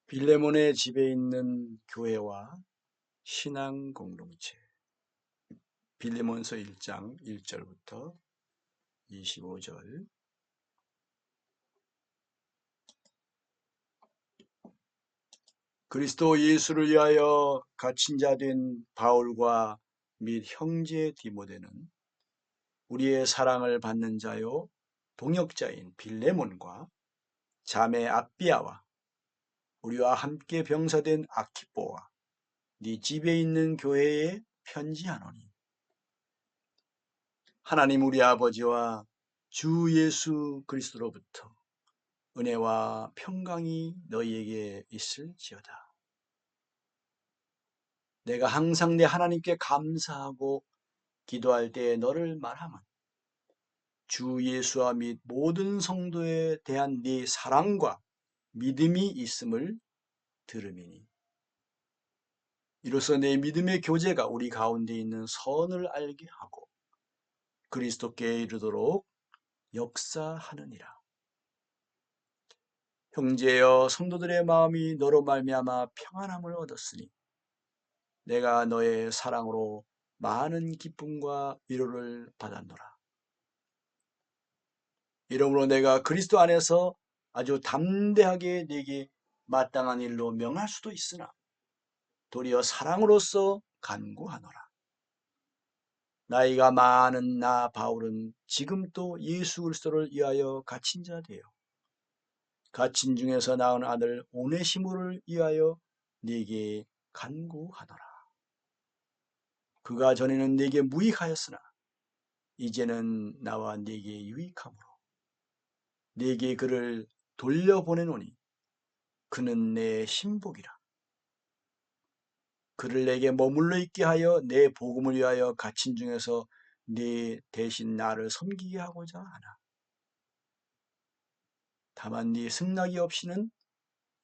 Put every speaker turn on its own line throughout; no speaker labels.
빌레몬의 집에 있는 교회와 신앙 공동체. 빌레몬서 1장 1절부터 25절. 그리스도 예수를 위하여 갇힌 자 된 바울과 및 형제 디모데는 우리의 사랑을 받는 자요 동역자인 빌레몬과 자매 아비아와 우리와 함께 병사된 아키뽀와 네 집에 있는 교회에 편지하노니, 하나님 우리 아버지와 주 예수 그리스도로부터 은혜와 평강이 너희에게 있을지어다. 내가 항상 내 하나님께 감사하고 기도할 때에 너를 말하면 주 예수와 및 모든 성도에 대한 네 사랑과 믿음이 있음을 들음이니, 이로써 내 믿음의 교제가 우리 가운데 있는 선을 알게 하고 그리스도께 이르도록 역사하느니라. 형제여, 성도들의 마음이 너로 말미암아 평안함을 얻었으니 내가 너의 사랑으로 많은 기쁨과 위로를 받았노라. 이러므로 내가 그리스도 안에서 아주 담대하게 네게 마땅한 일로 명할 수도 있으나 도리어 사랑으로서 간구하노라. 나이가 많은 나 바울은 지금 또 예수 그리스도를 위하여 갇힌 자 되어 갇힌 중에서 낳은 아들 오네시모를 위하여 네게 간구하노라. 그가 전에는 네게 무익하였으나 이제는 나와 네게 유익함으로 네게 그를 돌려보내노니 그는 내 신복이라. 그를 내게 머물러 있게 하여 내 복음을 위하여 갇힌 중에서 네 대신 나를 섬기게 하고자 하나. 다만 네 승낙이 없이는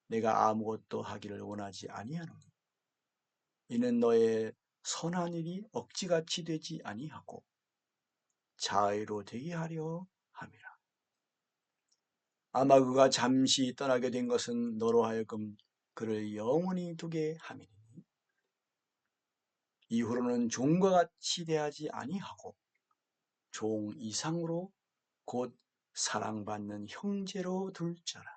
내가 아무것도 하기를 원하지 아니하노니, 이는 너의 선한 일이 억지같이 되지 아니하고 자의로 되게 하려 함이라. 아마 그가 잠시 떠나게 된 것은 너로 하여금 그를 영원히 두게 함이니, 이후로는 종과 같이 대하지 아니하고 종 이상으로 곧 사랑받는 형제로 둘 자라.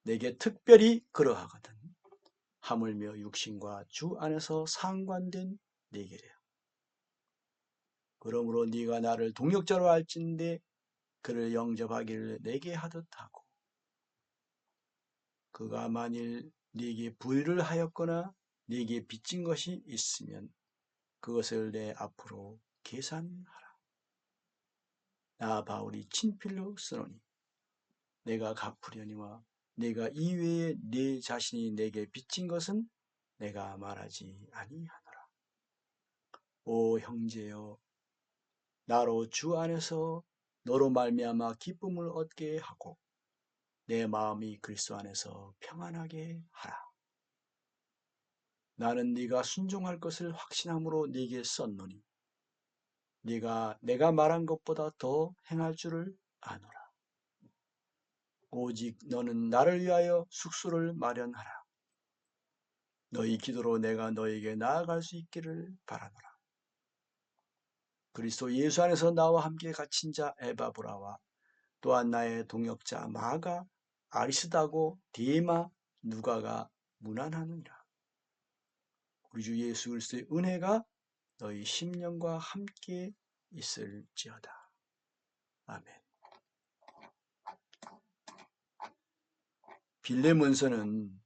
내게 특별히 그러하거든 하물며 육신과 주 안에서 상관된 네게래요. 그러므로 네가 나를 동역자로 할진대 그를 영접하기를 내게 하듯 하고, 그가 만일 네게 불의를 하였거나 네게 빚진 것이 있으면 그것을 내 앞으로 계산하라. 나 바울이 친필로 쓰노니 내가 갚으려니와 내가 이외에 네 자신이 내게 빚진 것은 내가 말하지 아니하노라. 오 형제여, 나로 주 안에서 너로 말미암아 기쁨을 얻게 하고 내 마음이 그리스도 안에서 평안하게 하라. 나는 네가 순종할 것을 확신함으로 네게 썼노니 네가 내가 말한 것보다 더 행할 줄을 아노라. 오직 너는 나를 위하여 숙소를 마련하라. 너희 기도로 내가 너에게 나아갈 수 있기를 바라노라. 그리스도 예수 안에서 나와 함께 갇힌 자 에바브라와 또한 나의 동역자 마가, 아리스다고, 데마, 누가가 문안하느니라. 우리 주 예수 그리스도의 은혜가 너희 심령과 함께 있을지어다. 아멘. 빌레몬서는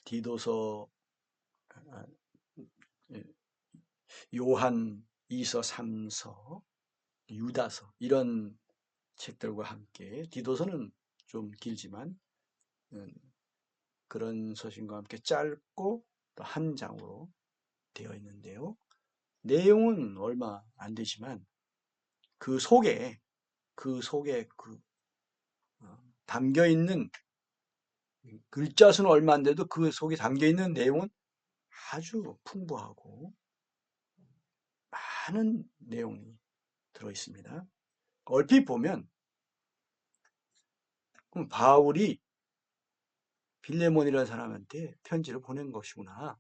디도서, 요한 2서, 3서, 유다서 이런 책들과 함께, 디도서는 좀 길지만 그런 서신과 함께 짧고 또 한 장으로 되어 있는데요. 내용은 얼마 안 되지만 그 속에 담겨 있는 글자 수는 얼마 안 돼도 그 속에 담겨 있는 내용은 아주 풍부하고 많은 내용이 들어 있습니다. 얼핏 보면 그럼 바울이 빌레몬이라는 사람한테 편지를 보낸 것이구나.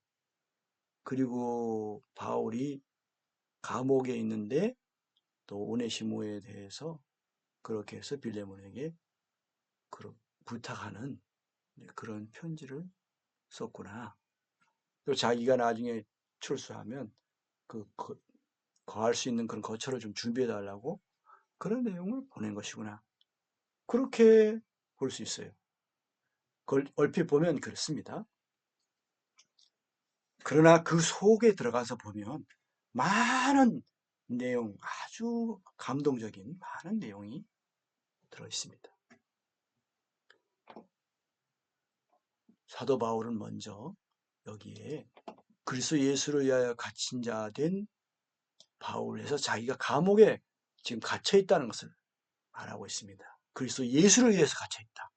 그리고 바울이 감옥에 있는데 또 오네시모에 대해서 그렇게 해서 빌레몬에게 부탁하는 그런 편지를 썼구나. 또 자기가 나중에 출소하면 그 거할 수 있는 그런 거처를 좀 준비해 달라고 그런 내용을 보낸 것이구나. 그렇게 볼 수 있어요. 얼핏 보면 그렇습니다. 그러나 그 속에 들어가서 보면 많은 내용, 아주 감동적인 많은 내용이 들어 있습니다. 사도 바울은 먼저 여기에 그리스도 예수를 위하여 갇힌 자 된 바울에서 자기가 감옥에 지금 갇혀 있다는 것을 말하고 있습니다. 그리스도 예수를 위해서 갇혀 있다.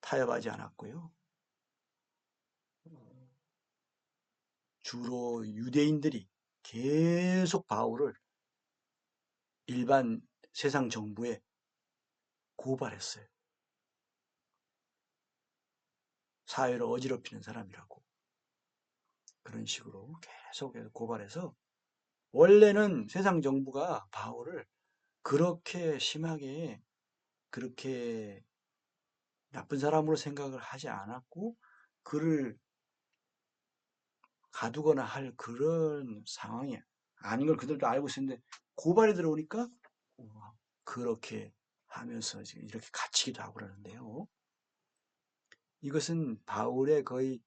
타협하지 않았고요. 주로 유대인들이 계속 바울을 일반 세상 정부에 고발했어요. 사회를 어지럽히는 사람이라고. 그런 식으로 계속 고발해서 원래는 세상 정부가 바울을 그렇게 심하게 그렇게 나쁜 사람으로 생각을 하지 않았고 그를 가두거나 할 그런 상황이 아닌 걸 그들도 알고 있었는데 고발이 들어오니까 그렇게 하면서 지금 이렇게 갇히기도 하고 그러는데요. 이것은 바울의 거의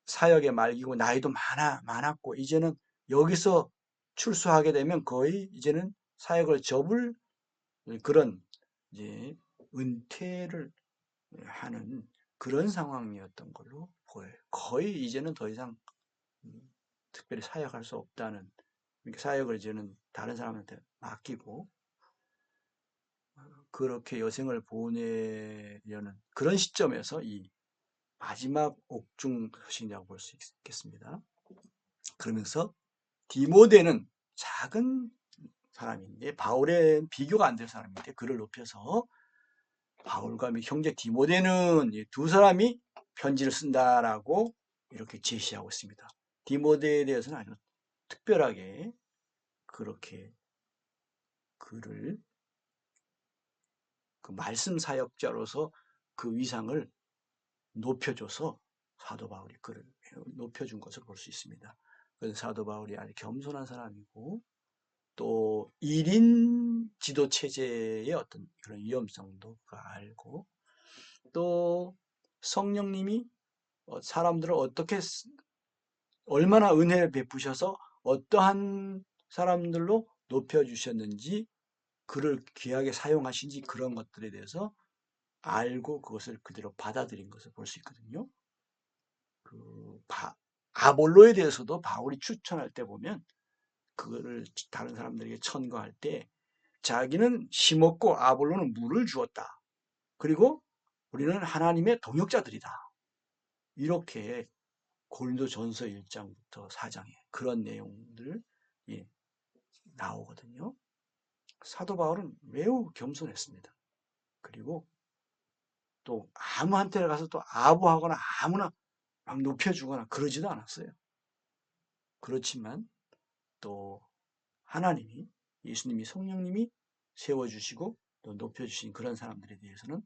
사역의 말기고 나이도 많았고 이제는 여기서 출소하게 되면 거의 이제는 사역을 접을 그런 이제 은퇴를 하는 그런 상황이었던 걸로 보여요. 거의 이제는 더 이상 특별히 사역할 수 없다는 사역을 이제는 다른 사람한테 맡기고 그렇게 여생을 보내려는 그런 시점에서 이 마지막 옥중 서신이라고 볼 수 있겠습니다. 그러면서 디모데는 작은 사람인데 바울의 비교가 안 될 사람인데 그를 높여서 바울과 형제 디모데는 두 사람이 편지를 쓴다라고 이렇게 제시하고 있습니다. 디모데에 대해서는 아주 특별하게 그렇게 그를 그 말씀 사역자로서 그 위상을 높여줘서 사도 바울이 그를 높여준 것을 볼 수 있습니다. 그래서 사도 바울이 아주 겸손한 사람이고 또 1인 지도 체제의 어떤 그런 위험성도 알고 또 성령님이 사람들을 어떻게 얼마나 은혜를 베푸셔서 어떠한 사람들로 높여주셨는지 그를 귀하게 사용하신지 그런 것들에 대해서 알고 그것을 그대로 받아들인 것을 볼 수 있거든요. 그 아볼로에 대해서도 바울이 추천할 때 보면 그거를 다른 사람들에게 천거할 때 자기는 심었고 아볼로는 물을 주었다. 그리고 우리는 하나님의 동역자들이다. 이렇게 고린도전서 1장부터 4장에 그런 내용들 나오거든요. 사도 바울은 매우 겸손했습니다. 그리고 또 아무한테 가서 또 아부하거나 아무나 막 높여주거나 그러지도 않았어요. 그렇지만 또 하나님이 예수님이 성령님이 세워주시고 또 높여주신 그런 사람들에 대해서는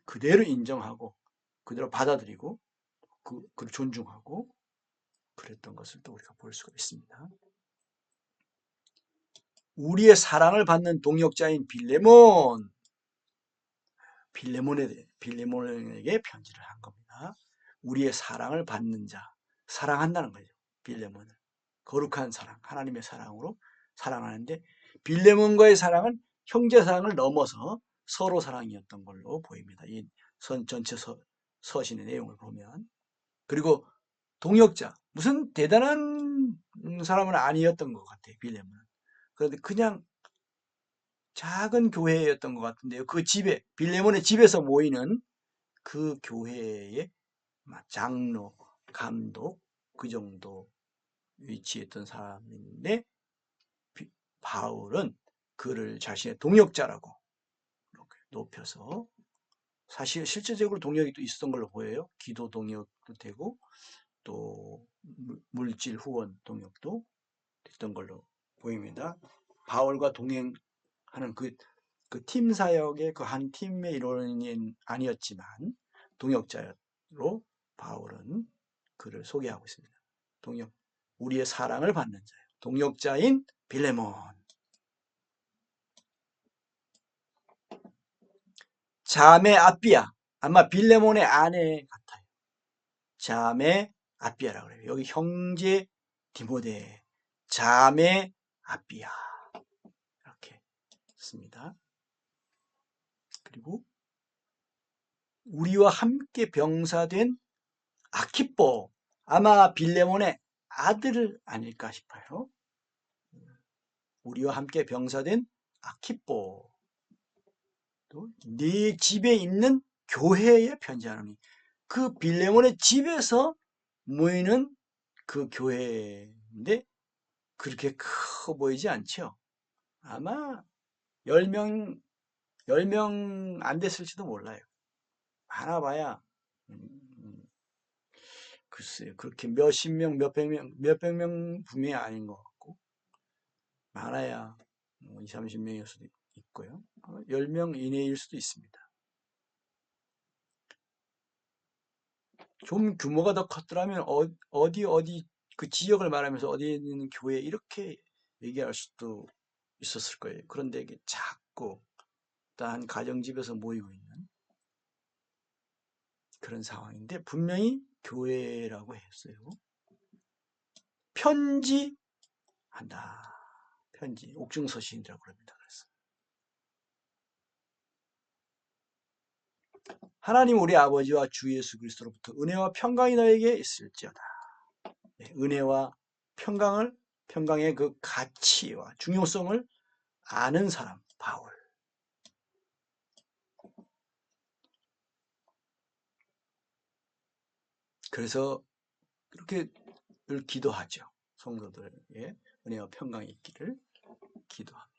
그대로 인정하고 그대로 받아들이고 그를 존중하고 그랬던 것을 또 우리가 볼 수가 있습니다. 우리의 사랑을 받는 동역자인 빌레몬에게 편지를 한 겁니다. 우리의 사랑을 받는 자, 사랑한다는 거죠. 빌레몬을. 거룩한 사랑, 하나님의 사랑으로 사랑하는데 빌레몬과의 사랑은 형제 사랑을 넘어서 서로 사랑이었던 걸로 보입니다. 이 전체 서신의 내용을 보면. 그리고 동역자, 무슨 대단한 사람은 아니었던 것 같아요. 빌레몬은. 그런데 그냥 작은 교회였던 것 같은데요. 그 집에, 빌레몬의 집에서 모이는 그 교회의 장로, 감독, 그 정도 위치에 있던 사람인데 바울은 그를 자신의 동역자라고 높여서 사실 실제적으로 동력이 또 있었던 걸로 보여요. 기도 동력도 되고 또 물질 후원 동력도 됐던 걸로 보입니다. 바울과 동행하는 그 팀 사역의 그 한 팀의 일원은 아니었지만 동역자로 바울은 그를 소개하고 있습니다. 우리의 사랑을 받는 자예요. 동역자인 빌레몬. 자매 아비야. 아마 빌레몬의 아내 같아요. 자매 아비야라고 그래요. 여기 형제 디모데, 자매 아비야. 이렇게 씁니다. 그리고 우리와 함께 병사된 아키뽀. 아마 빌레몬의 아들 아닐까 싶어요. 우리와 함께 병사된 아키뽀. 또 네 집에 있는 교회에 편지하노니. 그 빌레몬의 집에서 모이는 그 교회인데 그렇게 커 보이지 않죠. 아마 10명 안 됐을지도 몰라요. 많아봐야 글쎄요. 그렇게 몇십 명, 몇백 명 분명히 아닌 것 같고 많아야 20, 30명일 수도 있고요. 10명 이내일 수도 있습니다. 좀 규모가 더 컸더라면 어디 그 지역을 말하면서 어디에 있는 교회 이렇게 얘기할 수도 있었을 거예요. 그런데 이게 작고 한 가정집에서 모이고 있는 그런 상황인데 분명히 교회라고 했어요. 편지한다. 편지, 옥중서신이라고 합니다. 그래서 하나님 우리 아버지와 주 예수 그리스도로부터 은혜와 평강이 너에게 있을지어다. 네, 은혜와 평강의 그 가치와 중요성을 아는 사람, 바울. 그래서 그렇게 늘 기도하죠. 성도들에게 은혜와 평강이 있기를 기도합니다.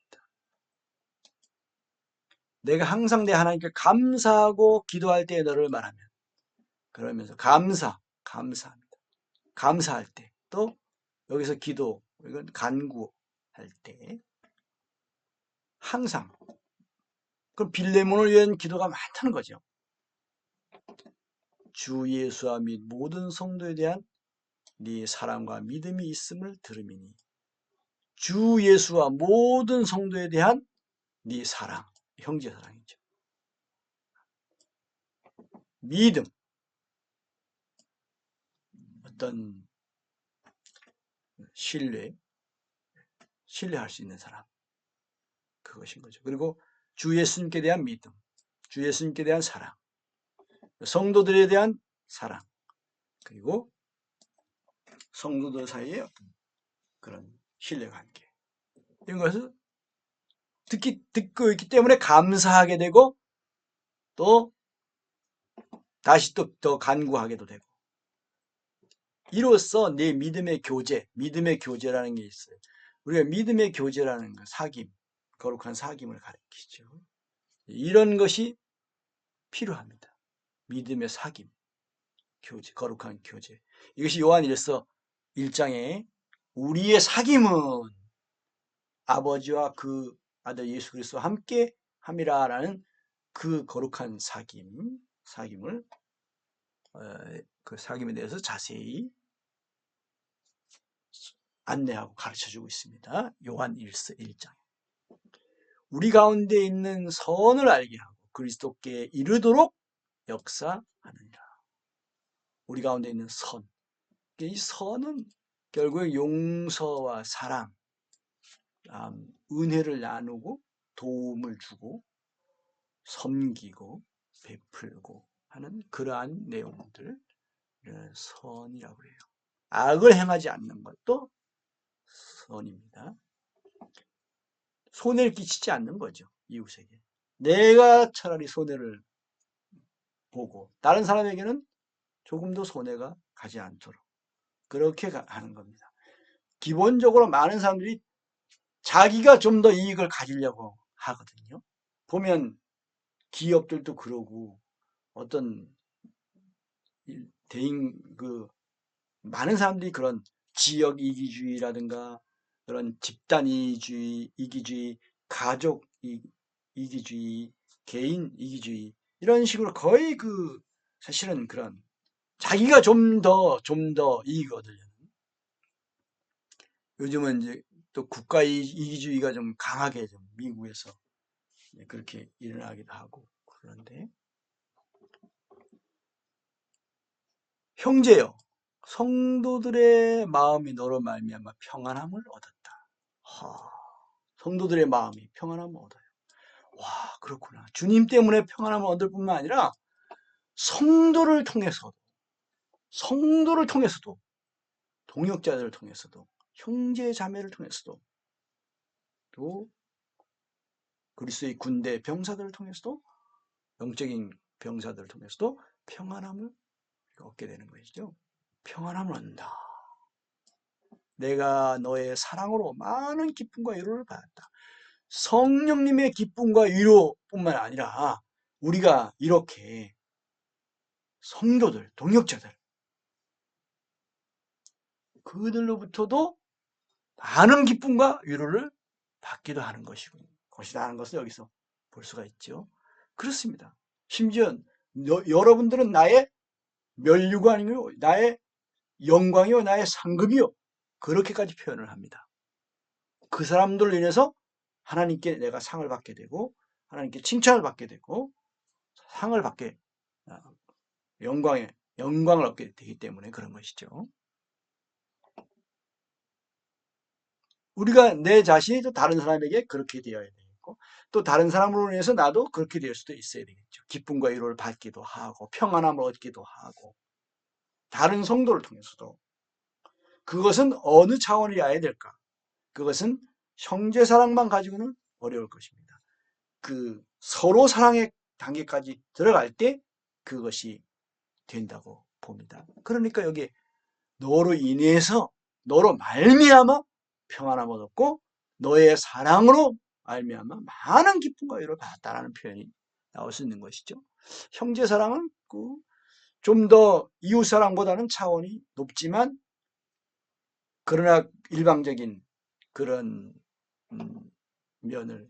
내가 항상 내 하나님께 감사하고 기도할 때에 너를 말하면 그러면서 감사합니다. 감사할 때 또 여기서 기도 이건 간구할 때 항상 그 빌레몬을 위한 기도가 많다는 거죠. 주 예수와 및 모든 성도에 대한 네 사랑과 믿음이 있음을 들음이니 주 예수와 모든 성도에 대한 네 사랑, 형제 사랑이죠. 믿음, 어떤 신뢰할 수 있는 사람, 그것인 거죠. 그리고 주 예수님께 대한 믿음, 주 예수님께 대한 사랑, 성도들에 대한 사랑, 그리고 성도들 사이의 어떤 그런 신뢰관계, 이런 것을 듣고 있기 때문에 감사하게 되고 또 다시 또 더 간구하게도 되고, 이로써 내 믿음의 교제라는 게 있어요. 우리가 믿음의 교제라는 건 사귐, 거룩한 사귐을 가리키죠. 이런 것이 필요합니다. 믿음의 사귐, 교제, 거룩한 교제. 이것이 요한일서 1장에 우리의 사귐은 아버지와 그 아들 예수 그리스도와 함께 함이라라는 그 거룩한 사귐을 그 사귐에 대해서 자세히 안내하고 가르쳐주고 있습니다. 요한일서 1장. 우리 가운데 있는 선을 알게 하고 그리스도께 이르도록 역사하느니라. 우리 가운데 있는 선. 이 선은 결국 용서와 사랑, 은혜를 나누고 도움을 주고 섬기고 베풀고 하는 그러한 내용들, 선이라고 해요. 악을 행하지 않는 것도 선입니다. 손해를 끼치지 않는 거죠. 이웃에게. 내가 차라리 손해를 보고 다른 사람에게는 조금도 손해가 가지 않도록 그렇게 하는 겁니다. 기본적으로 많은 사람들이 자기가 좀 더 이익을 가지려고 하거든요. 보면 기업들도 그러고 어떤 대인 많은 사람들이 그런 지역 이기주의라든가 그런 집단 이기주의, 가족 이기주의, 개인 이기주의 이런 식으로 거의 사실은 그런 자기가 좀 더 이익 얻으려는 요즘은 이제 또 국가 이기주의가 좀 강하게 좀 미국에서 그렇게 일어나기도 하고 그런데 형제여 성도들의 마음이 너로 말미암아 평안함을 얻었다. 성도들의 마음이 평안함을 얻어요. 와, 그렇구나. 주님 때문에 평안함을 얻을 뿐만 아니라 성도를 통해서도 동역자들을 통해서도 형제 자매를 통해서도 또 그리스도의 군대 병사들을 통해서도 영적인 병사들을 통해서도 평안함을 얻게 되는 것이죠. 평안함을 얻는다. 내가 너의 사랑으로 많은 기쁨과 위로를 받았다. 성령님의 기쁨과 위로뿐만 아니라 우리가 이렇게 성도들, 동역자들 그들로부터도 많은 기쁨과 위로를 받기도 하는 것이라는 것을 여기서 볼 수가 있죠. 그렇습니다. 심지어 여러분들은 나의 면류관이요, 나의 영광이요, 나의 상급이요. 그렇게까지 표현을 합니다. 그 사람들로 인해서 하나님께 내가 상을 받게 되고 하나님께 칭찬을 받게 되고 상을 받게 영광을 얻게 되기 때문에 그런 것이죠. 우리가 내 자신이 또 다른 사람에게 그렇게 되어야 되겠고 또 다른 사람으로 인해서 나도 그렇게 될 수도 있어야 되겠죠. 기쁨과 위로를 받기도 하고 평안함을 얻기도 하고 다른 성도를 통해서도 그것은 어느 차원이어야 될까? 그것은 형제 사랑만 가지고는 어려울 것입니다. 서로 사랑의 단계까지 들어갈 때 그것이 된다고 봅니다. 그러니까 여기 너로 말미암아 평안함을 얻고 너의 사랑으로 말미암아 많은 기쁨과 위로를 받았다라는 표현이 나올 수 있는 것이죠. 형제 사랑은 좀 더 이웃 사랑보다는 차원이 높지만 그러나 일방적인 그런 면을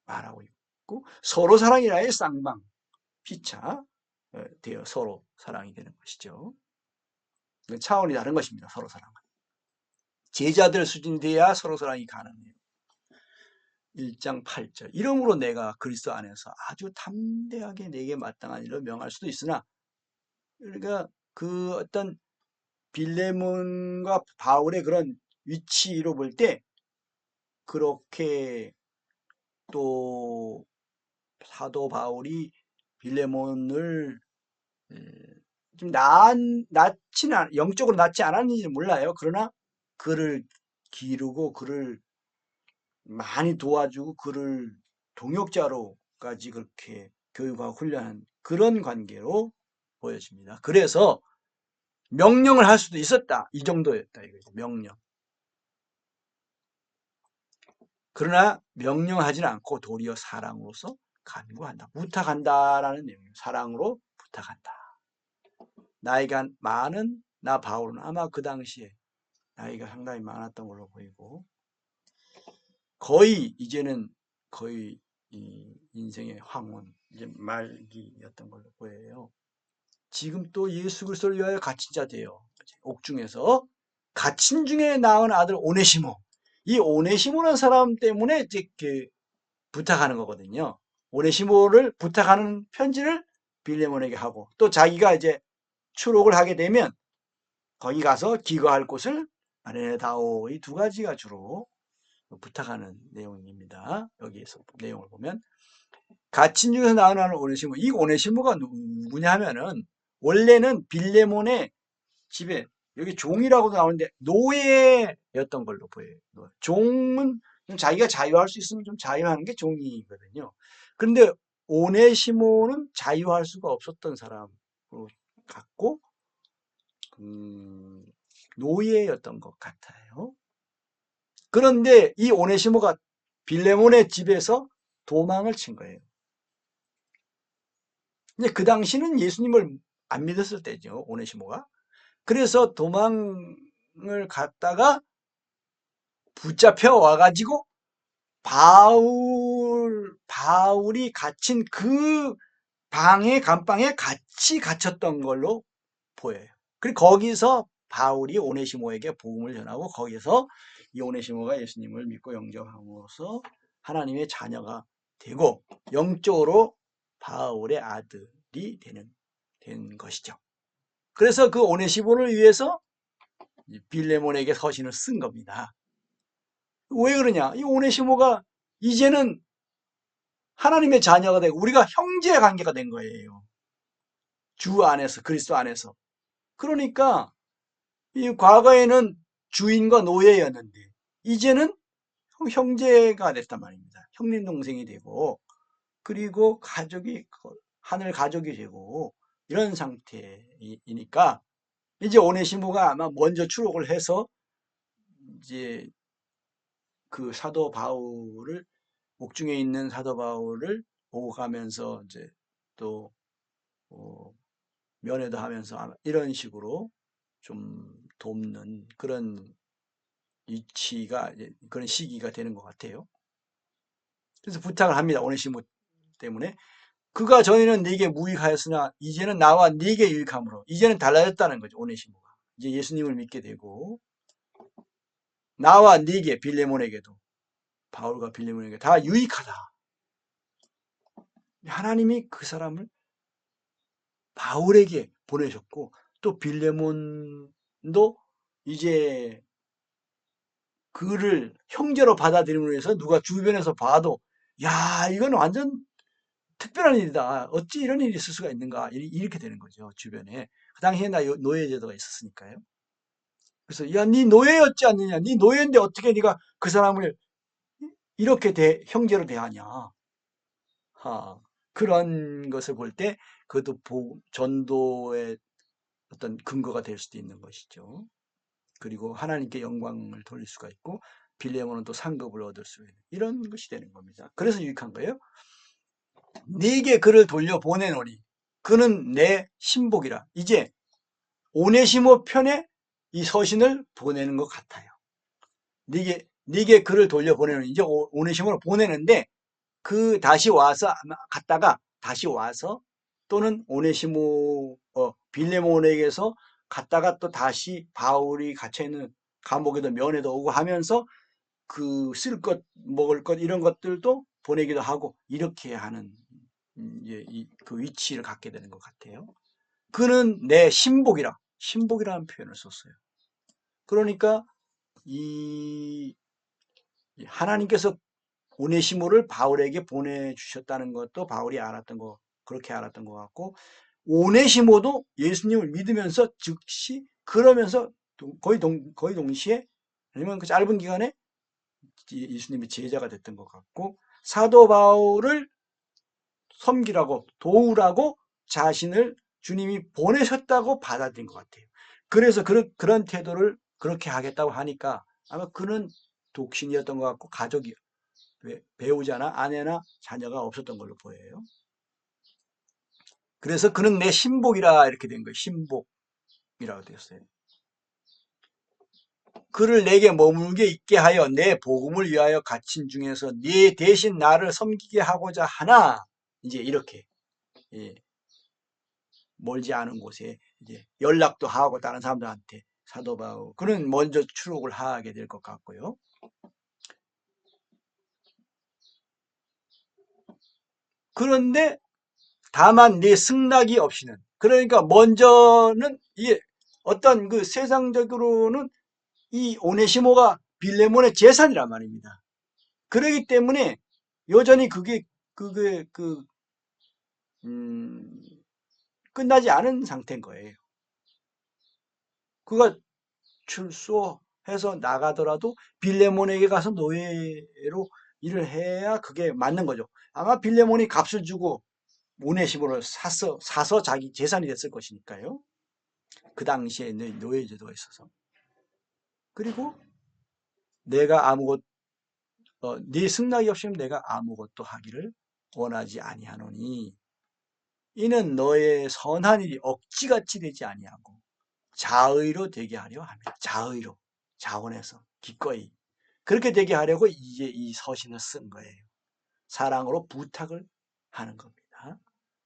말하고 있고 서로 사랑이라의 쌍방 피차 되어 서로 사랑이 되는 것이죠. 차원이 다른 것입니다. 서로 사랑은. 제자들 수준이 돼야 서로 사랑이 가능해요. 1장 8절 이러므로 내가 그리스도 안에서 아주 담대하게 내게 마땅한 일로 명할 수도 있으나 그러니까 어떤 빌레몬과 바울의 그런 위치로 볼 때 그렇게 또 사도 바울이 빌레몬을 좀 영적으로 낫지 않았는지 몰라요. 그러나 그를 기르고 그를 많이 도와주고 그를 동역자로까지 그렇게 교육하고 훈련한 그런 관계로 보여집니다. 그래서 명령을 할 수도 있었다. 이 정도였다. 이거죠. 명령. 그러나 명령하지는 않고 도리어 사랑으로서 간구한다. 부탁한다라는 내용이에요. 사랑으로 부탁한다. 나이가 많은 나 바울은 아마 그 당시에 나이가 상당히 많았던 걸로 보이고 이제는 거의 이 인생의 황혼 이제 말기였던 걸로 보여요. 지금 또 예수 그리스도를 위하여 갇힌 자 되어 옥중에서 갇힌 중에 낳은 아들 오네시모 이 오네시모라는 사람 때문에 이제 부탁하는 거거든요. 오네시모를 부탁하는 편지를 빌레몬에게 하고 또 자기가 이제 추록을 하게 되면 거기 가서 기거할 곳을 마련해다오. 이 두 가지가 주로 부탁하는 내용입니다. 여기에서 내용을 보면 갇힌 중에서 낳은 아들 오네시모 이 오네시모가 누구냐 하면은 원래는 빌레몬의 집에 여기 종이라고도 나오는데 노예였던 걸로 보여요. 종은 자기가 자유할 수 있으면 좀 자유하는 게 종이거든요. 그런데 오네시모는 자유할 수가 없었던 사람으로 같고 노예였던 것 같아요. 그런데 이 오네시모가 빌레몬의 집에서 도망을 친 거예요. 이제 그 당시는 예수님을 안 믿었을 때죠, 오네시모가. 그래서 도망을 갔다가 붙잡혀 와가지고 바울이 갇힌 그 감방에 같이 갇혔던 걸로 보여요. 그리고 거기서 바울이 오네시모에게 복음을 전하고 거기서 이 오네시모가 예수님을 믿고 영접함으로써 하나님의 자녀가 되고 영적으로 바울의 아들이 된 것이죠. 그래서 그 오네시모를 위해서 빌레몬에게 서신을 쓴 겁니다. 왜 그러냐? 이 오네시모가 이제는 하나님의 자녀가 되고 우리가 형제 관계가 된 거예요. 주 안에서, 그리스도 안에서. 그러니까 이 과거에는 주인과 노예였는데 이제는 형제가 됐단 말입니다. 형님 동생이 되고 그리고 하늘 가족이 되고 이런 상태이니까 이제 오네시모가 아마 먼저 추록을 해서 이제 그 사도 바울을 옥중에 있는 사도 바울을 보고 가면서 이제 또 면회도 하면서 아마 이런 식으로 좀 돕는 그런 위치가 그런 시기가 되는 것 같아요. 그래서 부탁을 합니다. 오네시모 때문에 그가 전에는 네게 무익하였으나 이제는 나와 네게 유익함으로 이제는 달라졌다는 거죠. 오네시모가 이제 예수님을 믿게 되고 나와 네게 빌레몬에게도 바울과 빌레몬에게 다 유익하다. 하나님이 그 사람을 바울에게 보내셨고 또 빌레몬도 이제 그를 형제로 받아들임으로 해서 누가 주변에서 봐도 야 이건 완전 특별한 일이다. 어찌 이런 일이 있을 수가 있는가 이렇게 되는 거죠. 주변에. 그 당시에 노예제도가 있었으니까요. 그래서 야 네 노예였지 않느냐. 네 노예인데 어떻게 네가 그 사람을 이렇게 형제로 대하냐. 그런 것을 볼 때 그것도 전도의 어떤 근거가 될 수도 있는 것이죠. 그리고 하나님께 영광을 돌릴 수가 있고 빌레몬은 또 상급을 얻을 수 있는 이런 것이 되는 겁니다. 그래서 유익한 거예요. 네게 그를 돌려보내노니 그는 내 신복이라. 이제 오네시모 편에 이 서신을 보내는 것 같아요. 네게 그를 돌려보내노니 이제 오네시모를 보내는데 그 다시 와서 갔다가 다시 와서 또는 오네시모 빌레몬에게서 갔다가 또 다시 바울이 갇혀있는 감옥에도 면회도 오고 하면서 그 쓸 것 먹을 것 이런 것들도 보내기도 하고 이렇게 하는 그 위치를 갖게 되는 것 같아요. 그는 내 신복이라는 표현을 썼어요. 그러니까 이 하나님께서 오네시모를 바울에게 보내주셨다는 것도 바울이 그렇게 알았던 것 같고, 오네시모도 예수님을 믿으면서 즉시, 그러면서 거의 동시에, 아니면 그 짧은 기간에 예수님의 제자가 됐던 것 같고, 사도 바울을 섬기라고, 도우라고 자신을 주님이 보내셨다고 받아들인 것 같아요. 그래서 그런 태도를 그렇게 하겠다고 하니까 아마 그는 독신이었던 것 같고, 배우자나 아내나 자녀가 없었던 걸로 보여요. 그래서 그는 내 신복이라 이렇게 된 거예요. 신복이라고 되었어요. 그를 내게 머물게 있게 하여 내 복음을 위하여 갇힌 중에서 네 대신 나를 섬기게 하고자 하나. 이제 이렇게 멀지 않은 곳에 이제 연락도 하고 다른 사람들한테 사도 바울 그는 먼저 추록을 하게 될 것 같고요. 그런데 다만 네 승낙이 없이는, 그러니까 먼저는 이게 어떤 그 세상적으로는 이 오네시모가 빌레몬의 재산이란 말입니다. 그렇기 때문에 여전히 그게 음, 끝나지 않은 상태인 거예요. 그가 출소해서 나가더라도 빌레몬에게 가서 노예로 일을 해야 그게 맞는 거죠. 아마 빌레몬이 값을 주고 오네시모를 사서 자기 재산이 됐을 것이니까요. 그 당시에 노예제도가 있어서. 그리고 내가 네 승낙이 없이는 내가 아무것도 하기를 원하지 아니하노니 이는 너의 선한 일이 억지같이 되지 아니하고 자의로 되게 하려 합니다. 자의로, 자원해서 기꺼이 그렇게 되게 하려고 이제 이 서신을 쓴 거예요. 사랑으로 부탁을 하는 겁니다.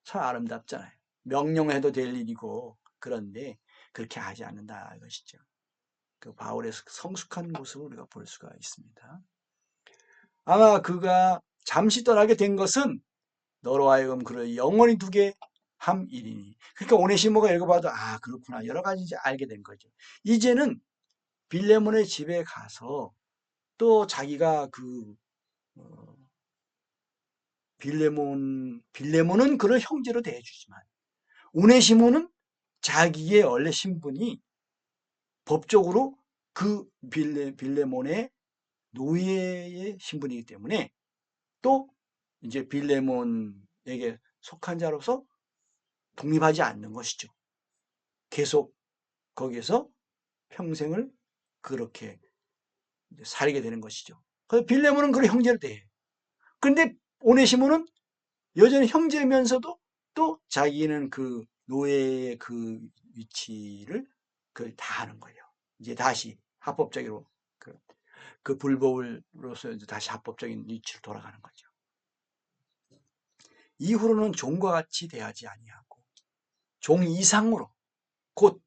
참 아름답잖아요. 명령해도 될 일이고 그런데 그렇게 하지 않는다 이것이죠. 그 바울의 성숙한 모습을 우리가 볼 수가 있습니다. 아마 그가 잠시 떠나게 된 것은 너로 하여금 그를 영원히 두게 함이리니. 그러니까 오네시모가 읽어봐도 아 그렇구나 여러 가지 이제 알게 된 거죠. 이제는 빌레몬의 집에 가서 또 자기가 그 빌레몬은 그를 형제로 대해주지만 오네시모는 자기의 원래 신분이 법적으로 그 빌레몬의 노예의 신분이기 때문에 또 이제 빌레몬에게 속한 자로서 독립하지 않는 것이죠. 계속 거기에서 평생을 그렇게 살게 되는 것이죠. 그래서 빌레몬은 그를 형제로 대해. 그런데 오네시모는 여전히 형제면서도 또 자기는 그 노예의 그 위치를 그걸 다 하는 거예요. 이제 다시 합법적으로 그 불법으로서 이제 다시 합법적인 위치로 돌아가는 거죠. 이후로는 종과 같이 대하지 아니하고 종 이상으로 곧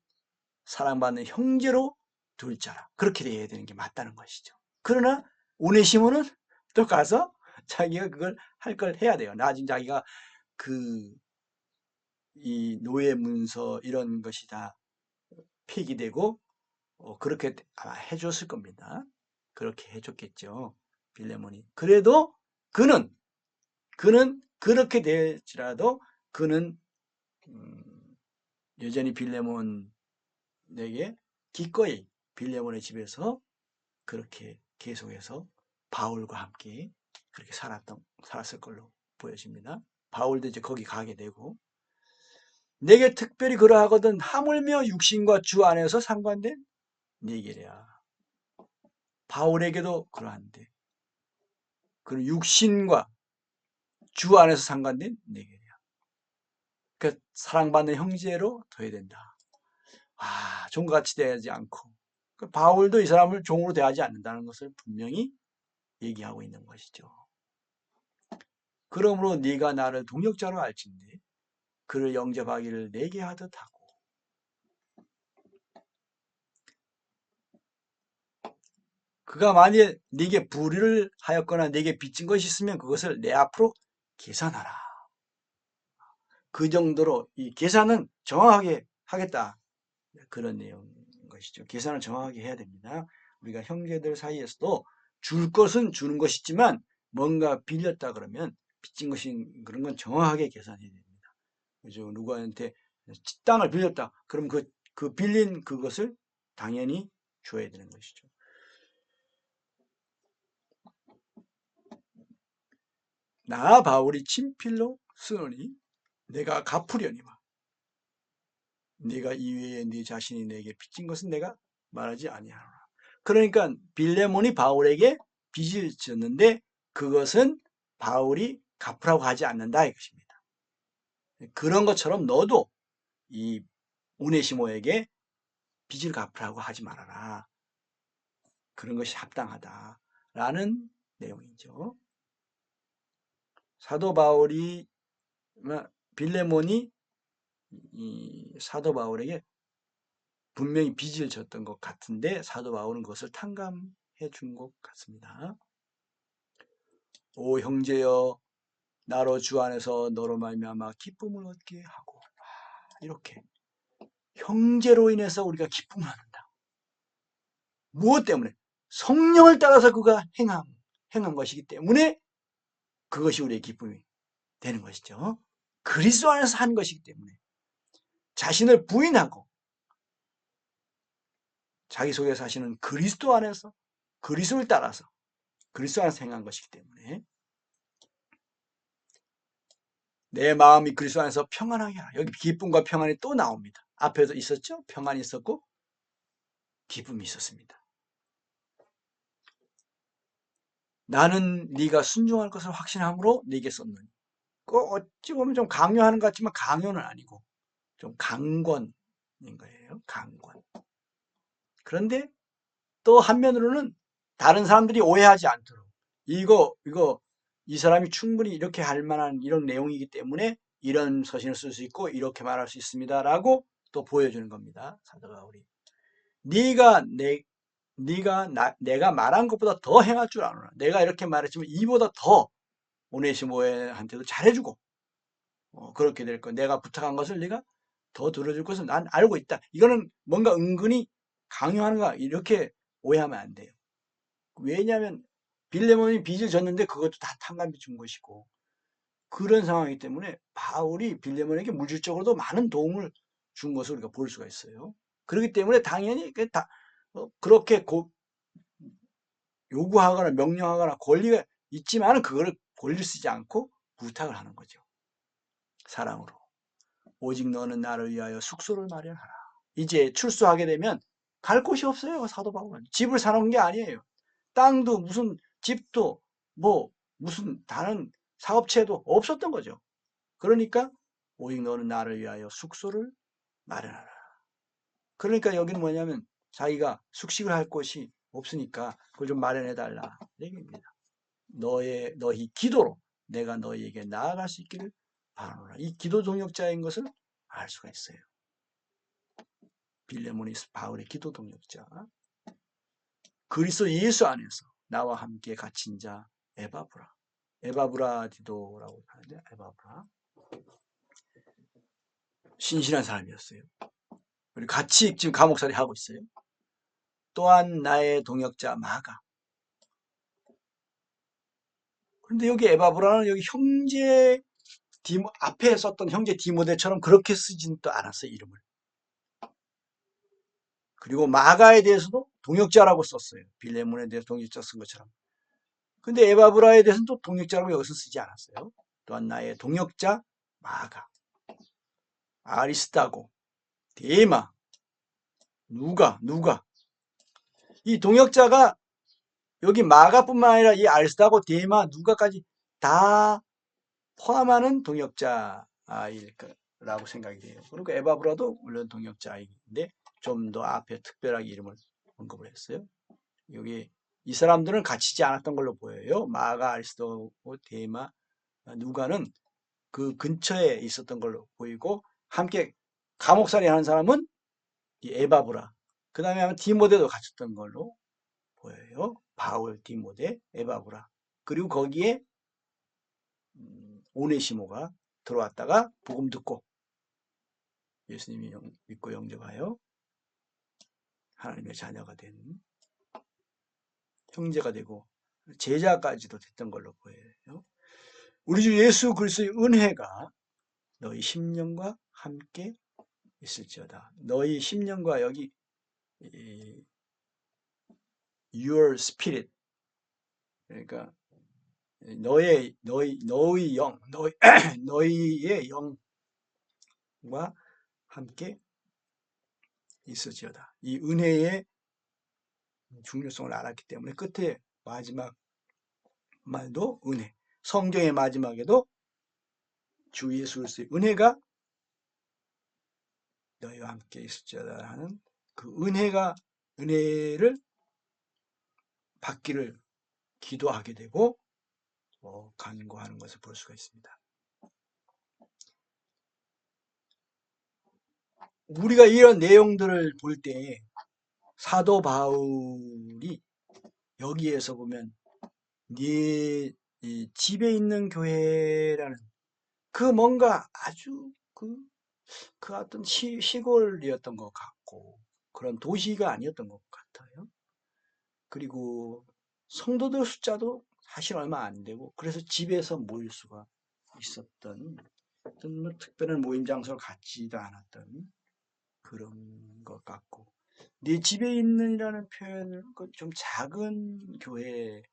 사랑받는 형제로 둘 자라 그렇게 대해야 되는 게 맞다는 것이죠. 그러나 오네시모는 또 가서 자기가 그걸 할 걸 해야 돼요. 나중에 자기가 그 이 노예 문서 이런 것이 다 폐기되고 그렇게 아마 해줬을 겁니다. 그렇게 해줬겠죠. 빌레몬이. 그래도 그는 그렇게 될지라도 그는 여전히 빌레몬에게 기꺼이 빌레몬의 집에서 그렇게 계속해서 바울과 함께 그렇게 살았을 걸로 보여집니다. 바울도 이제 거기 가게 되고 내게 특별히 그러하거든 하물며 육신과 주 안에서 상관된 얘기랴. 바울에게도 그러한데 그 육신과 주 안에서 상관된 얘기랴. 그러니까 사랑받는 형제로 둬야 된다. 아, 종같이 대하지 않고 그러니까 바울도 이 사람을 종으로 대하지 않는다는 것을 분명히 얘기하고 있는 것이죠. 그러므로 네가 나를 동역자로 알진대 그를 영접하기를 내게 하듯 하고 그가 만일 네게 불의를 하였거나 네게 빚진 것이 있으면 그것을 내 앞으로 계산하라. 그 정도로 이 계산은 정확하게 하겠다. 그런 내용인 것이죠. 계산을 정확하게 해야 됩니다. 우리가 형제들 사이에서도 줄 것은 주는 것이지만 뭔가 빌렸다 그러면 빚진 것인 그런 건 정확하게 계산해야 됩니다. 그죠? 누구한테 땅을 빌렸다. 그럼 그 빌린 그것을 당연히 줘야 되는 것이죠. 나 바울이 친필로 쓰노니 내가 갚으려니와 네가 이외에 네 자신이 내게 빚진 것은 내가 말하지 아니하노라. 그러니까 빌레몬이 바울에게 빚을 졌는데 그것은 바울이 갚으라고 하지 않는다 이것입니다. 그런 것처럼 너도 이 오네시모에게 빚을 갚으라고 하지 말아라. 그런 것이 합당하다라는 내용이죠. 사도 바울이 빌레몬이 이 사도 바울에게 분명히 빚을 졌던 것 같은데 사도 바울은 그것을 탕감해 준 것 같습니다. 오 형제여 나로 주 안에서 너로 말미암아 기쁨을 얻게 하고 이렇게 형제로 인해서 우리가 기쁨을 얻는다. 무엇 때문에? 성령을 따라서 그가 행한 것이기 때문에 그것이 우리의 기쁨이 되는 것이죠. 그리스도 안에서 한 것이기 때문에 자신을 부인하고 자기 속에 사시는 그리스도 안에서 그리스도를 따라서 그리스도 안에서 행한 것이기 때문에 내 마음이 그리스도 안에서 평안하게 하라. 여기 기쁨과 평안이 또 나옵니다. 앞에도 있었죠? 평안이 있었고 기쁨이 있었습니다. 나는 네가 순종할 것을 확신함으로 네게 썼느니 어찌 보면 좀 강요하는 것 같지만 강요는 아니고 좀 강권인 거예요. 강권. 그런데 또 한면으로는 다른 사람들이 오해하지 않도록 이거 이 사람이 충분히 이렇게 할 만한 이런 내용이기 때문에 이런 서신을 쓸 수 있고 이렇게 말할 수 있습니다라고 또 보여주는 겁니다. 사도가 우리 내가 말한 것보다 더 행할 줄 아노라. 내가 이렇게 말했지만 이보다 더 오네시모한테도 잘해주고 그렇게 될 거야. 내가 부탁한 것을 네가 더 들어줄 것을 난 알고 있다. 이거는 뭔가 은근히 강요하는 거 이렇게 오해하면 안 돼요. 왜냐하면 빌레몬이 빚을 졌는데 그것도 다 탕감해 준 것이고 그런 상황이기 때문에 바울이 빌레몬에게 물질적으로도 많은 도움을 준 것을 우리가 볼 수가 있어요. 그렇기 때문에 당연히 그렇게 요구하거나 명령하거나 권리가 있지만 그거를 권리 쓰지 않고 부탁을 하는 거죠. 사랑으로. 오직 너는 나를 위하여 숙소를 마련하라. 이제 출소하게 되면 갈 곳이 없어요. 사도 바울은. 집을 사놓은 게 아니에요. 땅도 무슨 집도 뭐 무슨 다른 사업체도 없었던 거죠. 그러니까 오직 너는 나를 위하여 숙소를 마련하라. 그러니까 여기는 뭐냐면 자기가 숙식을 할 곳이 없으니까 그걸 좀 마련해 달라 얘기입니다. 너희 기도로 내가 너희에게 나아갈 수 있기를 바라노라. 이 기도 동역자인 것을 알 수가 있어요. 빌레몬이 바울의 기도 동역자. 그리스도 예수 안에서 나와 함께 갇힌 자 에바브라. 에바브라디도라고 하는데 에바브라. 신실한 사람이었어요. 우리 같이 지금 감옥살이 하고 있어요. 또한 나의 동역자 마가. 그런데 여기 에바브라는 여기 형제 앞에 썼던 형제 디모데처럼 그렇게 쓰진 또 않았어요, 이름을. 그리고 마가에 대해서도 동역자라고 썼어요. 빌레몬에 대해서 동역자 쓴 것처럼. 근데 에바브라에 대해서는 또 동역자라고 여기서 쓰지 않았어요. 또한 나의 동역자 마가, 아리스타고, 데마, 누가. 이 동역자가 여기 마가뿐만 아니라 이 아리스타고, 데마, 누가까지 다 포함하는 동역자일 거라고 생각이 돼요. 그리고 에바브라도 물론 동역자인데 좀 더 앞에 특별하게 이름을 언급을 했어요. 여기 이 사람들은 갇히지 않았던 걸로 보여요. 마가, 아리스토고, 데마, 누가는 그 근처에 있었던 걸로 보이고 함께 감옥살이 하는 사람은 이 에바브라. 그 다음에 아마 디모데도 갇혔던 걸로 보여요. 바울, 디모데, 에바브라. 그리고 거기에 오네시모가 들어왔다가 복음 듣고 예수님이 믿고 영접하여 하나님의 자녀가 된 형제가 되고 제자까지도 됐던 걸로 보여요. 우리 주 예수 그리스도의 은혜가 너희 심령과 함께 있을지어다. 너희 심령과 여기 your spirit 그러니까 너희 영, 너희의 영과 함께 있을지어다. 이 은혜의 중요성을 알았기 때문에 끝에 마지막 말도 은혜. 성경의 마지막에도 주 예수 그리스도의 은혜가 너희와 함께 있을지어다 하는 그 은혜를 받기를 기도하게 되고 간구하는 것을 볼 수가 있습니다. 우리가 이런 내용들을 볼 때 사도 바울이 여기에서 보면 네 집에 있는 교회라는 그 뭔가 아주 그 어떤 시골이었던 것 같고 그런 도시가 아니었던 것 같아요. 그리고 성도들 숫자도 사실 얼마 안 되고 그래서 집에서 모일 수가 있었던 어떤 뭐 특별한 모임 장소를 갖지도 않았던 그런 것 같고 네 집에 있는이라는 표현은 좀 작은 교회를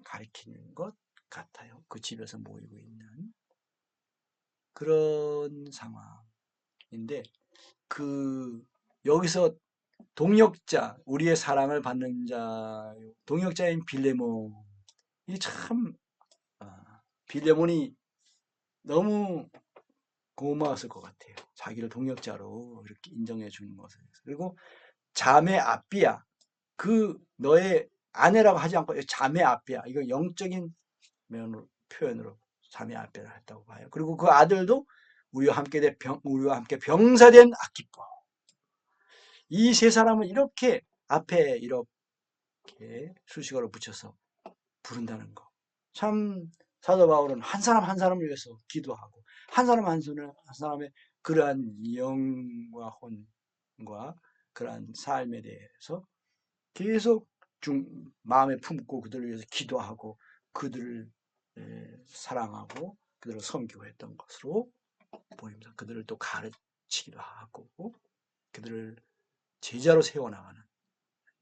가리키는 것 같아요. 그 집에서 모이고 있는 그런 상황인데 여기서 동역자, 우리의 사랑을 받는 자, 동역자인 빌레몬, 이 참 빌레몬이 너무 고마웠을 것 같아요. 자기를 동역자로 이렇게 인정해 주는 것에 대해서. 그리고 자매 아비야. 그 너의 아내라고 하지 않고 자매 아비야. 이거 영적인 면으로 표현으로 자매 아비를 했다고 봐요. 그리고 그 아들도 우리와 함께 병사된 아키포. 이 세 사람은 이렇게 앞에 이렇게 수식어를 붙여서 부른다는 거. 참 사도 바울은 한 사람 한 사람을 위해서 기도하고 한 사람 한 사람의 그러한 영과 혼과 그러한 삶에 대해서 계속 마음에 품고 그들을 위해서 기도하고 그들을 사랑하고 그들을 섬기고 했던 것으로 보입니다. 그들을 또 가르치기도 하고 그들을 제자로 세워나가는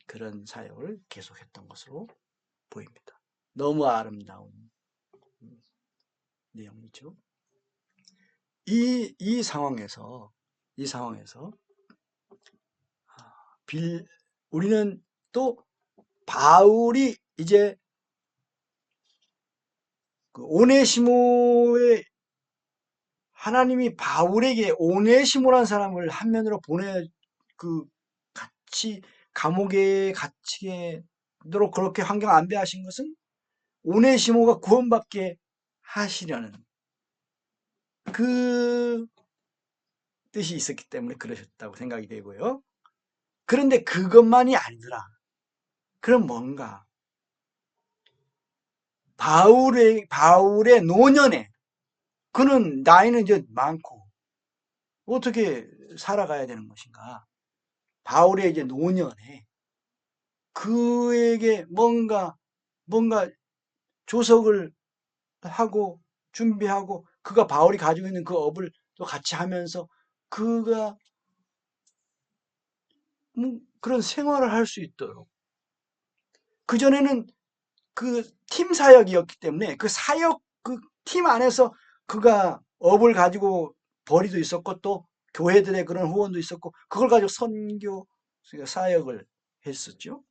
그런 사역을 계속했던 것으로 보입니다. 너무 아름다운 내용이죠. 이 상황에서 우리는 또 바울이 이제 그 오네시모의 하나님이 바울에게 오네시모라는 사람을 한면으로 같이 감옥에 갇히도록 그렇게 환경 안배하신 것은 오네시모가 구원받게 하시려는 그 뜻이 있었기 때문에 그러셨다고 생각이 되고요. 그런데 그것만이 아니더라. 그럼 뭔가 바울의 노년에 그는 나이는 이제 많고 어떻게 살아가야 되는 것인가? 바울의 이제 노년에 그에게 뭔가 조석을 하고 준비하고 그가 바울이 가지고 있는 그 업을 또 같이 하면서 그가 그런 생활을 할 수 있도록 그전에는 그 팀 사역이었기 때문에 그 사역 그 팀 안에서 그가 업을 가지고 벌이도 있었고 또 교회들의 그런 후원도 있었고 그걸 가지고 선교 사역을 했었죠.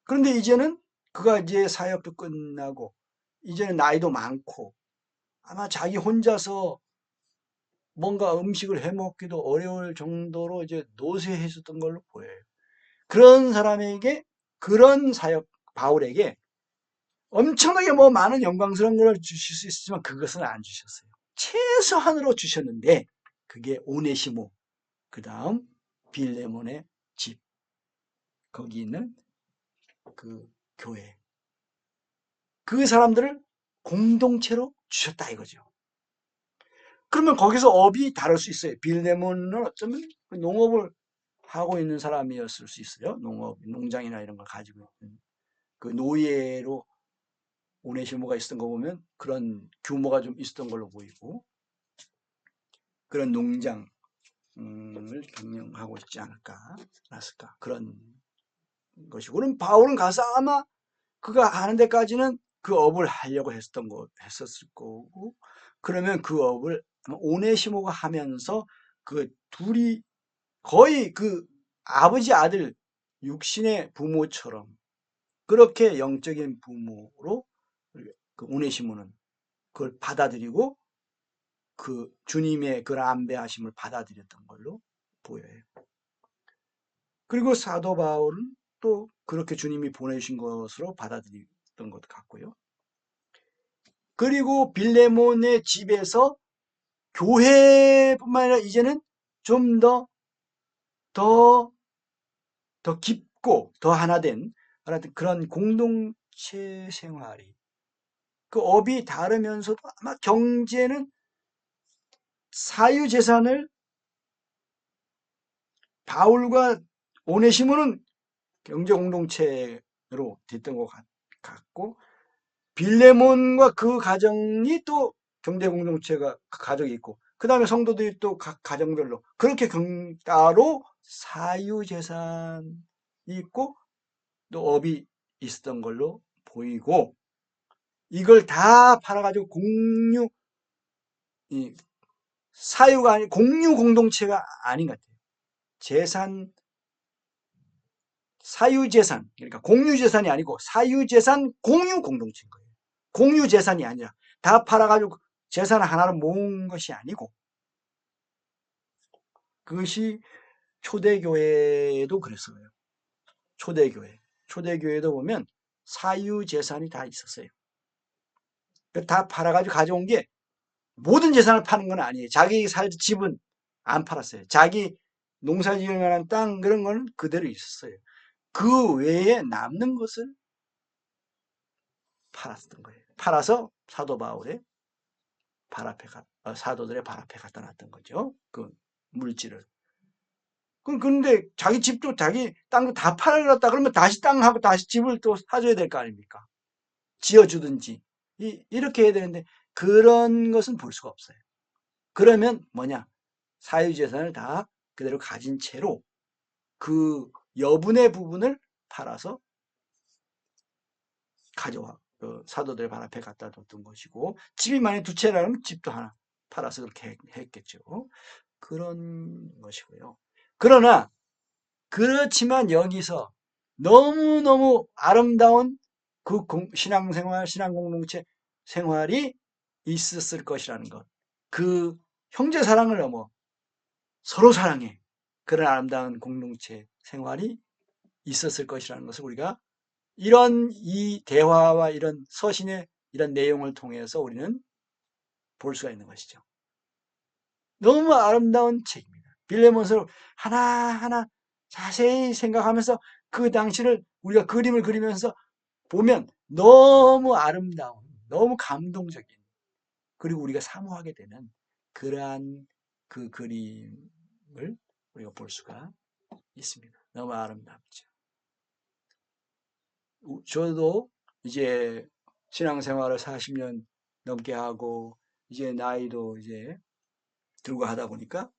그런데 이제는 그가 이제 사역도 끝나고 이제는 나이도 많고 아마 자기 혼자서 뭔가 음식을 해 먹기도 어려울 정도로 이제 노쇠해졌던 걸로 보여요. 그런 사람에게 그런 사역 바울에게 엄청나게 뭐 많은 영광스러운 걸 주실 수 있지만 그것은 안 주셨어요. 최소한으로 주셨는데 그게 오네시모 그 다음 빌레몬의 집 거기 있는 그 교회 그 사람들을 공동체로 주셨다 이거죠. 그러면 거기서 업이 다를 수 있어요. 빌레몬은 어쩌면 농업을 하고 있는 사람이었을 수 있어요. 농장이나 이런 걸 가지고 있는 그 노예로 오네시모가 있었던 거 보면 그런 규모가 좀 있었던 걸로 보이고 그런 농장을 경영하고 있지 않았을까 그런 것이고 그럼 바울은 가서 아마 그가 하는 데까지는 그 업을 하려고 했었을 거고 그러면 그 업을 오네시모가 하면서 그 둘이 거의 그 아버지 아들 육신의 부모처럼 그렇게 영적인 부모로 그 오네시모는 그걸 받아들이고 그 주님의 그 안배하심을 받아들였던 걸로 보여요. 그리고 사도 바울은 또 그렇게 주님이 보내주신 것으로 받아들였던 것 같고요. 그리고 빌레몬의 집에서 교회뿐만 아니라 이제는 좀 더 깊고 더 하나 된 그런 공동체 생활이 그 업이 다르면서도 아마 경제는 사유재산을 바울과 오네시모는 경제 공동체로 됐던 것 같고 빌레몬과 그 가정이 또 경제 공동체가 가족이 있고 그 다음에 성도들이 또 각 가정별로 그렇게 따로 사유재산이 있고 또 업이 있었던 걸로 보이고 이걸 다 팔아가지고 사유가 아닌 공유 공동체가 아닌 것 같아요. 사유재산 그러니까 공유재산이 아니고 사유재산 공유 공동체인 거예요. 공유재산이 아니라 다 팔아가지고 재산 하나로 모은 것이 아니고 그것이 초대교회도 그랬어요. 초대교회도 보면 사유재산이 다 있었어요. 다 팔아가지고 가져온 게 모든 재산을 파는 건 아니에요. 자기 살 집은 안 팔았어요. 자기 농사 지을 만한 땅 그런 거는 그대로 있었어요. 그 외에 남는 것을 팔았던 거예요. 팔아서 사도 바울의 사도들의 발 앞에 갖다 놨던 거죠. 그 물질을. 근데 자기 집도 자기 땅도 다 팔았다 그러면 다시 땅하고 다시 집을 또 사줘야 될 거 아닙니까? 지어주든지. 이렇게 해야 되는데 그런 것은 볼 수가 없어요. 그러면 뭐냐? 사유재산을 다 그대로 가진 채로 그 여분의 부분을 팔아서 가져와 그 사도들의 발 앞에 갖다 뒀던 것이고 집이 만약 두 채라면 집도 하나 팔아서 그렇게 했겠죠. 그런 것이고요. 그러나 그렇지만 여기서 너무너무 아름다운 그 신앙생활, 신앙공동체 생활이 있었을 것이라는 것. 그 형제 사랑을 넘어 서로 사랑해. 그런 아름다운 공동체 생활이 있었을 것이라는 것을 우리가 이런 이 대화와 이런 서신의 이런 내용을 통해서 우리는 볼 수가 있는 것이죠. 너무 아름다운 책입니다. 빌레몬서를 하나하나 자세히 생각하면서 그 당시를 우리가 그림을 그리면서 보면 너무 아름다운, 너무 감동적인, 그리고 우리가 사모하게 되는 그러한 그 그림을 우리가 볼 수가 있습니다. 너무 아름답죠. 저도 이제 신앙생활을 40년 넘게 하고 이제 나이도 이제 들고 하다 보니까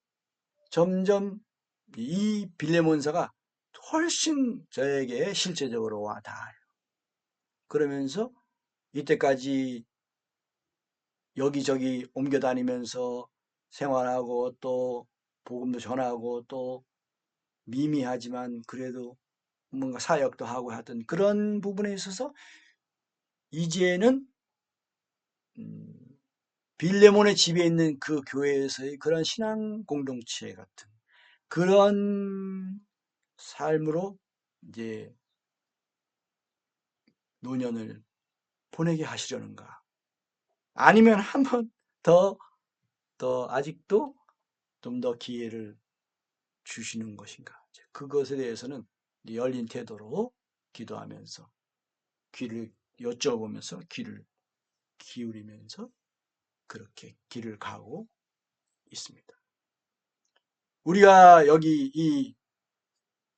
점점 이 빌레몬서가 훨씬 저에게 실제적으로 와 닿아요. 그러면서 이때까지 여기저기 옮겨 다니면서 생활하고 또 복음도 전하고 또 미미하지만 그래도 뭔가 사역도 하고 하던 그런 부분에 있어서 이제는 빌레몬의 집에 있는 그 교회에서의 그런 신앙 공동체 같은 그런 삶으로 이제 노년을 보내게 하시려는가? 아니면 한 번 더 아직도 좀 더 기회를 주시는 것인가? 그것에 대해서는 열린 태도로 기도하면서 귀를 여쭤보면서 귀를 기울이면서 그렇게 길을 가고 있습니다. 우리가 여기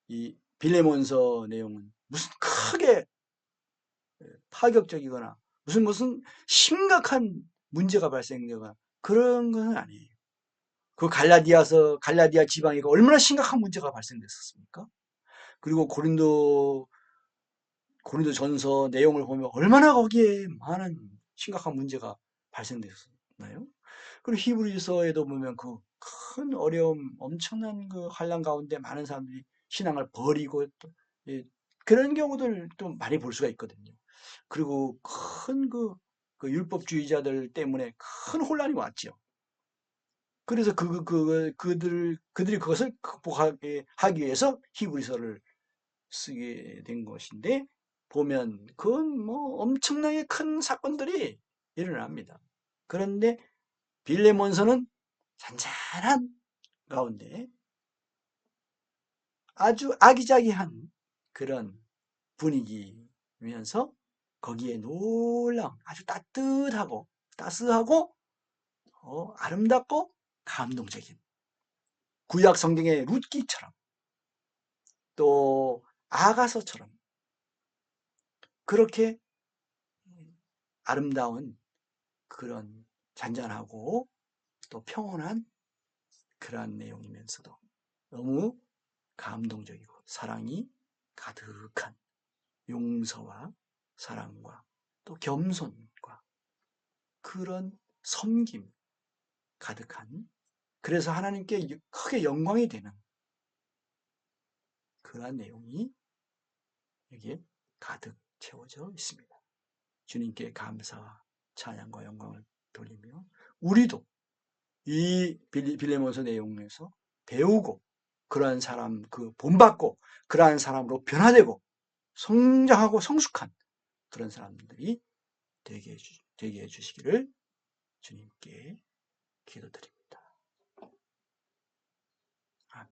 이 빌레몬서 내용은 무슨 크게 파격적이거나 무슨 심각한 문제가 발생되거나 그런 건 아니에요. 그 갈라디아 지방이 얼마나 심각한 문제가 발생됐었습니까? 그리고 고린도 전서 내용을 보면 얼마나 거기에 많은 심각한 문제가 발생됐었나요? 그리고 히브리서에도 보면 그 큰 어려움, 엄청난 그 환란 가운데 많은 사람들이 신앙을 버리고 또 그런 경우들도 많이 볼 수가 있거든요. 그리고 큰 그 율법주의자들 때문에 큰 혼란이 왔죠. 그래서 그들이 그것을 극복하게 하기 위해서 히브리서를 쓰게 된 것인데 보면 그건 뭐 엄청나게 큰 사건들이 일어납니다. 그런데 빌레몬서는 잔잔한 가운데 아주 아기자기한 그런 분위기면서 거기에 놀라운 아주 따스하고 아름답고 감동적인 구약 성경의 룻기처럼 또 아가서처럼 그렇게 아름다운 그런 잔잔하고 또 평온한 그러한 내용이면서도 너무 감동적이고 사랑이 가득한 용서와 사랑과 또 겸손과 그런 섬김 가득한 그래서 하나님께 크게 영광이 되는 그러한 내용이 여기에 가득 채워져 있습니다. 주님께 감사와 찬양과 영광을 돌리며 우리도 이 빌레몬서 내용에서 배우고 그러한 사람, 본받고 그러한 사람으로 변화되고 성장하고 성숙한 그런 사람들이 되게 해주시기를 주님께 기도드립니다.